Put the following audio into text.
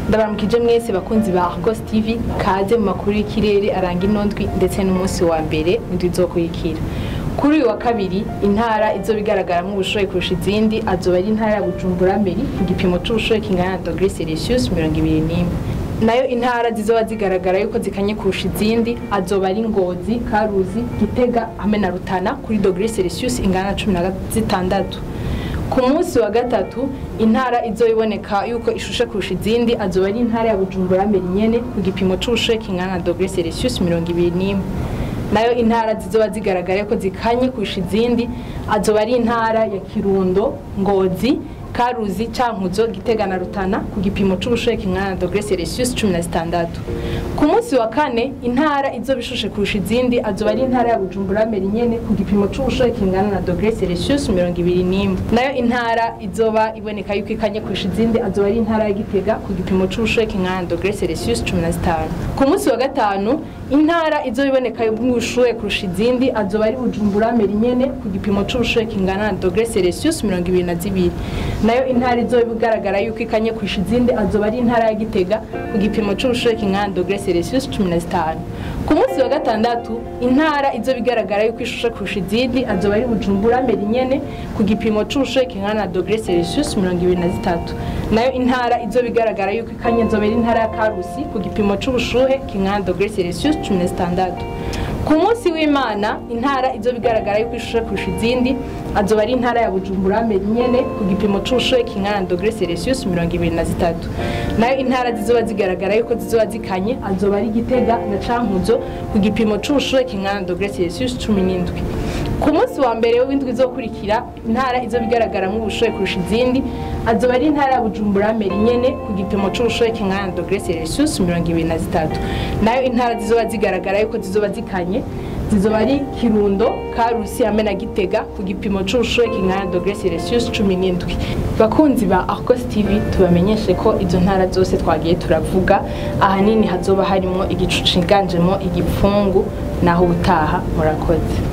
Ndabaramukije mwese bakunzi ba Argos TV kaze mu makuru y'ikirere aranga inondwi ndetse n'umunsi wa mbere ndizokurikira. Kuri uyu wa kabiri intara izo bigaragaramo ubushoye kurusha izindi azoba ari intara ya Bujumbura Meri ku gipimo c'ubushoye kingana na degrees Celsius 21. Nayo intara zizoba zigaragara yuko zikanye kurusha izindi azoba ari Ngozi, Karuzi, Gitega hamwe na Rutana kuri degrees Celsius ingana na 16. Ku munsi wa gatatu intara izoiboneka yuko ishushe kurusha izindi azoba ari intara ya Bujumbura Meri nyene ku gipimo c'ubushoye kingana na degrees Celsius 21. Nayo intara zizoba zigaragara ko zikanye kurusha izindi azoba ari intara ya Kirundo, Ngozi, Karuzi, Cankuzo, Gitega na Rutana ku gipimo c'ubushoye kingana na degrees Celsius 16. Ku munsi wa kane intara izo bishushe kurusha izindi azoba ari intara ya Bujumbura Meri nyene ku gipimo c'ubushoye kingana na degrees Celsius 21. Nayo intara izoba iboneka yuko ikanye kurusha izindi azoba ari intara ya Gitega ku gipimo c'ubushoye kingana na degrees Celsius 15. Ku munsi wa gatanu intara izo iboneka y'ubushuye kurusha izindi azoba ari Bujumbura Meri nyene ku gipimo c'ubushoye kingana na degrees Celsius 22. Nayo intara izo bigaragara yuko ikanye kurusha izindi azoba ari intara ya Gitega ku gipimo c'ubushoye kingana na degrees Celsius 15. Ku munsi wa gatandatu intara izo bigaragara yuko ishushe kurusha izindi azoba ari Bujumbura Meri nyene ku gipimo c'ubushoye kingana na degrees Celsius 23. Nayo intara izo bigaragara yuko ikanye azoba ari intara ya Karusi ku gipimo c'ubushuhe kingana na degrees Celsius 16. Ku munsi w'Imana intara izo bigaragara yuko ishushe kurusha izindi azoba ari intara ya Bujumbura Meri nyene ku gipimo c'ubushoye kingana na degrees Celsius 23. Nayo intara zizoba zigaragara yuko zizoba zikanye azoba ari Gitega na Cankuzo ku gipimo c'ubushoye kingana na degrees Celsius 17. Ku munsi wa mbere w'indwi izokurikira intara izo bigaragaramo ubushoye kurusha izindi azoba ari intara ya Bujumbura Meri nyene ku gipimo c'ubushoye kingana na degrees Celsius 23. Nayo intara zizoba zigaragara yuko zizoba zikanye zizoba ari Kirundo, Karusi hamwe na Gitega ku gipimo c'ubushoye kingana na degrees Celsius 17. Bakunzi ba Argos TV tubamenyeshe ko izo ntara zose twagiye turavuga ahanini hazoba harimo igicu ciganjemo igipfungu naho utaha murakoze.